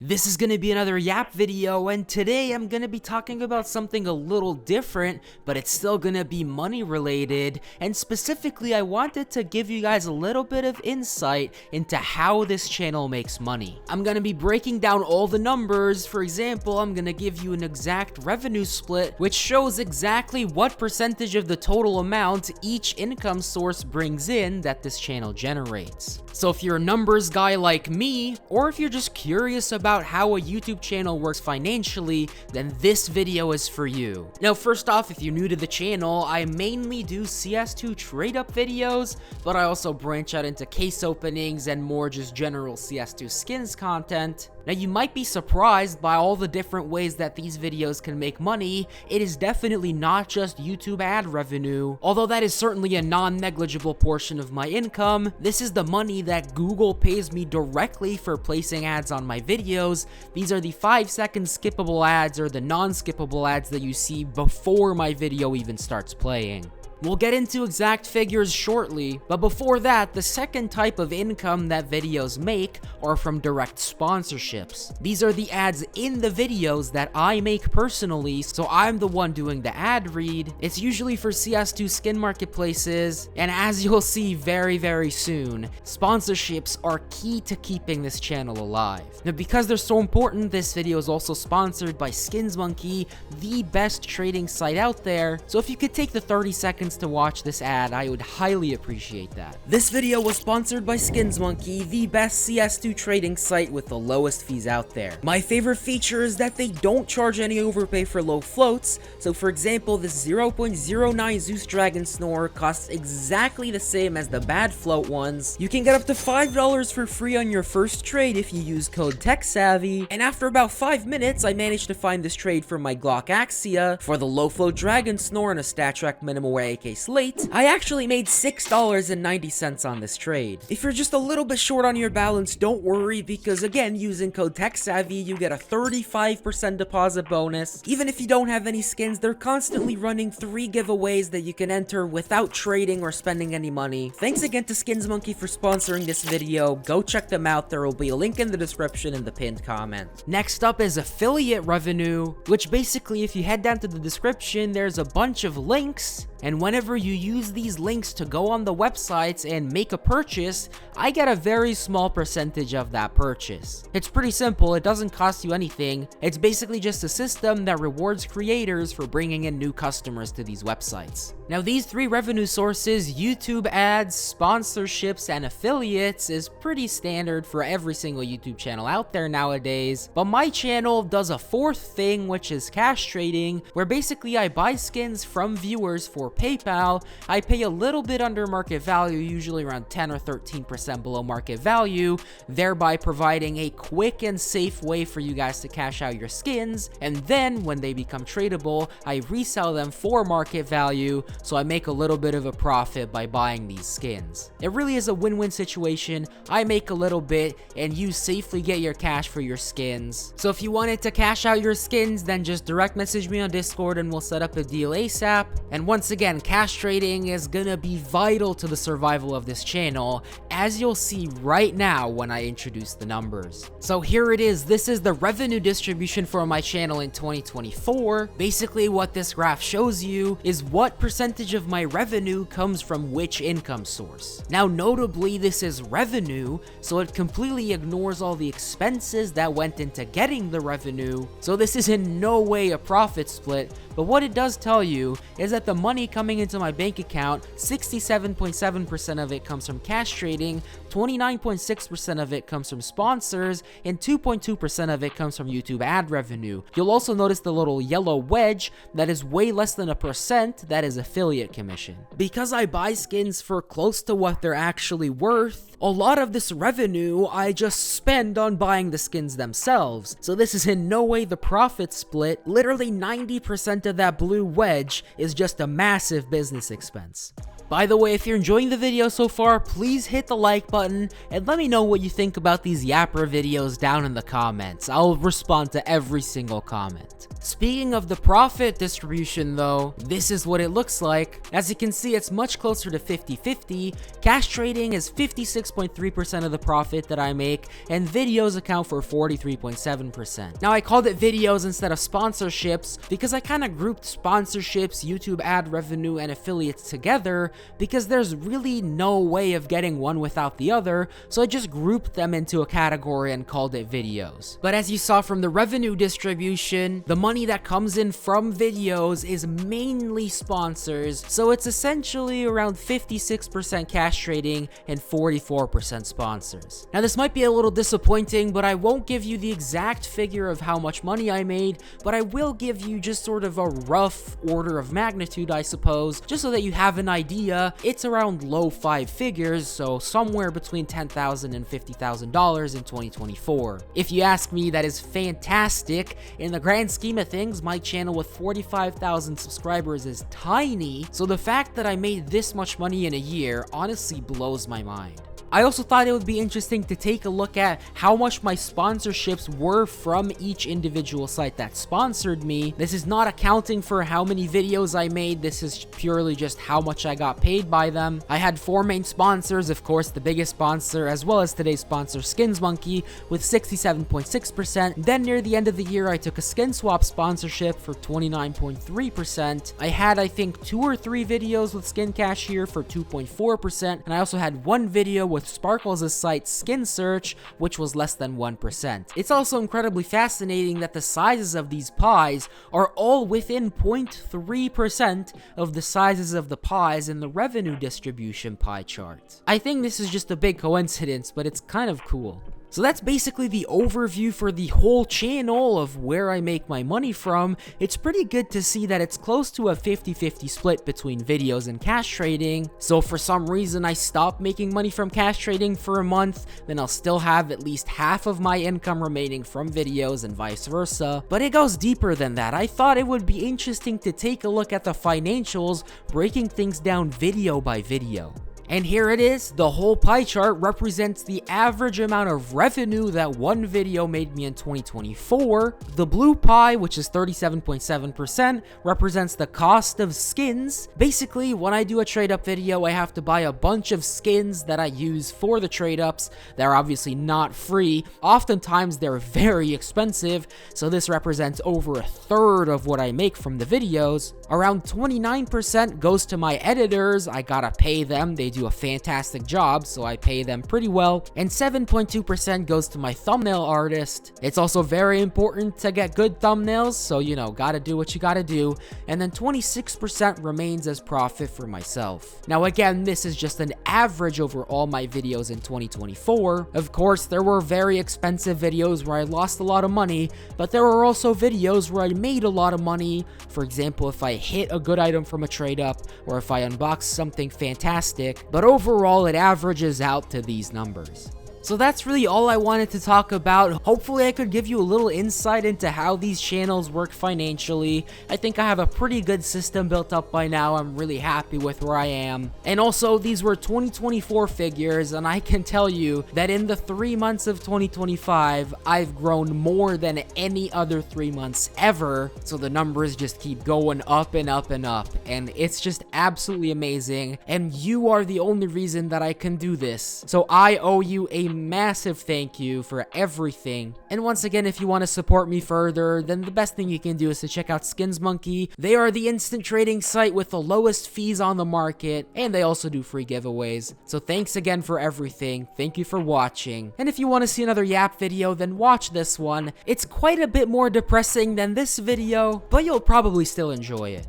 This is going to be another Yap video, and today I'm going to be talking about something a little different, but it's still going to be money related, and specifically I wanted to give you guys a little bit of insight into how this channel makes money. I'm going to be breaking down all the numbers. For example, I'm going to give you an exact revenue split, which shows exactly what percentage of the total amount each income source brings in that this channel generates. So if you're a numbers guy like me, or if you're just curious about how a YouTube channel works financially, then this video is for you. Now, first off, if you're new to the channel, I mainly do CS2 trade up videos, but I also branch out into case openings and more just general CS2 skins content. Now, you might be surprised by all the different ways that these videos can make money. It is definitely not just YouTube ad revenue, although that is certainly a non-negligible portion of my income. This is the money that Google pays me directly for placing ads on my videos. These are the 5-second skippable ads or the non-skippable ads that you see before my video even starts playing. We'll get into exact figures shortly, but before that, the second type of income that videos make are from direct sponsorships. These are the ads in the videos that I make personally, so I'm the one doing the ad read. It's usually for CS2 skin marketplaces, and as you'll see very soon, sponsorships are key to keeping this channel alive. Now, because they're so important, this video is also sponsored by SkinsMonkey, the best trading site out there, so if you could take the 30 seconds to watch this ad, I would highly appreciate that. This video was sponsored by SkinsMonkey, the best CS2 trading site with the lowest fees out there. My favorite feature is that they don't charge any overpay for low floats, so for example, this 0.09 Zeus Dragon Snore costs exactly the same as the bad float ones. You can get up to $5 for free on your first trade if you use code TECHSAVVY, and after about 5 minutes, I managed to find this trade for my Glock Axia for the low float Dragon Snore and a StatTrak minimal AK Slate. I actually made $6.90 on this trade. If you're just a little bit short on your balance, don't worry, because again, using code TECHSAVVY, you get a 35% deposit bonus. Even if you don't have any skins, they're constantly running 3 giveaways that you can enter without trading or spending any money. Thanks again to SkinsMonkey for sponsoring this video. Go check them out. There will be a link in the description in the pinned comment. Next up is affiliate revenue, which basically, if you head down to the description, there's a bunch of links, and whenever you use these links to go on the websites and make a purchase, I get a very small percentage of that purchase. It's pretty simple, it doesn't cost you anything. It's basically just a system that rewards creators for bringing in new customers to these websites. Now, these 3 revenue sources, YouTube ads, sponsorships, and affiliates, is pretty standard for every single YouTube channel out there nowadays, but my channel does a 4th thing, which is cash trading, where basically I buy skins from viewers for PayPal. I pay a little bit under market value, usually around 10 or 13% below market value, thereby providing a quick and safe way for you guys to cash out your skins, and then when they become tradable, I resell them for market value, so I make a little bit of a profit by buying these skins. It really is a win-win situation. I make a little bit, and you safely get your cash for your skins. So if you wanted to cash out your skins, then just direct message me on Discord and we'll set up a deal ASAP. And once again, cash trading is gonna be vital to the survival of this channel, as you'll see right now when I introduce the numbers. So here it is. This is the revenue distribution for my channel in 2024. Basically, what this graph shows you is what percentage of my revenue comes from which income source. Now, notably, this is revenue, so it completely ignores all the expenses that went into getting the revenue. So this is in no way a profit split, but what it does tell you is that the money coming into my bank account, 67.7% of it comes from cash trading, 29.6% of it comes from sponsors, and 2.2% of it comes from YouTube ad revenue. You'll also notice the little yellow wedge that is way less than 1%, that is affiliate commission. Because I buy skins for close to what they're actually worth, a lot of this revenue I just spend on buying the skins themselves. So this is in no way the profit split. Literally 90% of that blue wedge is just a massive business expense. By the way, if you're enjoying the video so far, please hit the like button and let me know what you think about these Yapper videos down in the comments. I'll respond to every single comment. Speaking of the profit distribution though, this is what it looks like. As you can see, it's much closer to 50-50. Cash trading is 56.3% of the profit that I make, and videos account for 43.7%. Now I called it videos instead of sponsorships because I kind of grouped sponsorships, YouTube ad revenue, and affiliates together because there's really no way of getting one without the other, so I just grouped them into a category and called it videos. But as you saw from the revenue distribution, the money that comes in from videos is mainly sponsors, so it's essentially around 56% cash trading and 44% sponsors. Now this might be a little disappointing, but I won't give you the exact figure of how much money I made, but I will give you just sort of a rough order of magnitude, I suppose, just so that you have an idea. It's around low 5 figures, so somewhere between $10,000 and $50,000 in 2024. If you ask me, that is fantastic. In the grand scheme of things, my channel with 45,000 subscribers is tiny, so the fact that I made this much money in a year honestly blows my mind. I also thought it would be interesting to take a look at how much my sponsorships were from each individual site that sponsored me. This is not accounting for how many videos I made, this is purely just how much I got paid by them. I had 4 main sponsors, of course the biggest sponsor as well as today's sponsor SkinsMonkey with 67.6%. Then near the end of the year I took a skin swap sponsorship for 29.3%. I had I think 2 or 3 videos with Skin Cashier for 2.4%, and I also had one video with Sparkles' site Skin Search, which was less than 1%. It's also incredibly fascinating that the sizes of these pies are all within 0.3% of the sizes of the pies in the revenue distribution pie chart. I think this is just a big coincidence, but it's kind of cool. So that's basically the overview for the whole channel of where I make my money from. It's pretty good to see that it's close to a 50-50 split between videos and cash trading. So if for some reason I stop making money from cash trading for a month, then I'll still have at least half of my income remaining from videos and vice versa. But it goes deeper than that. I thought it would be interesting to take a look at the financials, breaking things down video by video. And here it is. The whole pie chart represents the average amount of revenue that one video made me in 2024. The blue pie, which is 37.7%, represents the cost of skins. Basically, when I do a trade up video, I have to buy a bunch of skins that I use for the trade ups. They're obviously not free. Oftentimes, they're very expensive, so this represents over a third of what I make from the videos. Around 29% goes to my editors. I gotta pay them. They do a fantastic job, so I pay them pretty well. And 7.2% goes to my thumbnail artist. It's also very important to get good thumbnails, so you know, gotta do what you gotta do. And then 26% remains as profit for myself. Now again, this is just an average over all my videos in 2024. Of course, there were very expensive videos where I lost a lot of money, but there were also videos where I made a lot of money. For example, if I hit a good item from a trade up, or if I unbox something fantastic, but overall it averages out to these numbers. So that's really all I wanted to talk about. Hopefully I could give you a little insight into how these channels work financially. I think I have a pretty good system built up by now. I'm really happy with where I am. And also, these were 2024 figures, and I can tell you that in the 3 months of 2025, I've grown more than any other 3 months ever. So the numbers just keep going up and up and up, and it's just absolutely amazing. And you are the only reason that I can do this. So I owe you a massive thank you for everything. And once again, if you want to support me further, then the best thing you can do is to check out SkinsMonkey. They are the instant trading site with the lowest fees on the market, and they also do free giveaways. So thanks again for everything. Thank you for watching. And if you want to see another Yap video, then watch this one. It's quite a bit more depressing than this video, but you'll probably still enjoy it.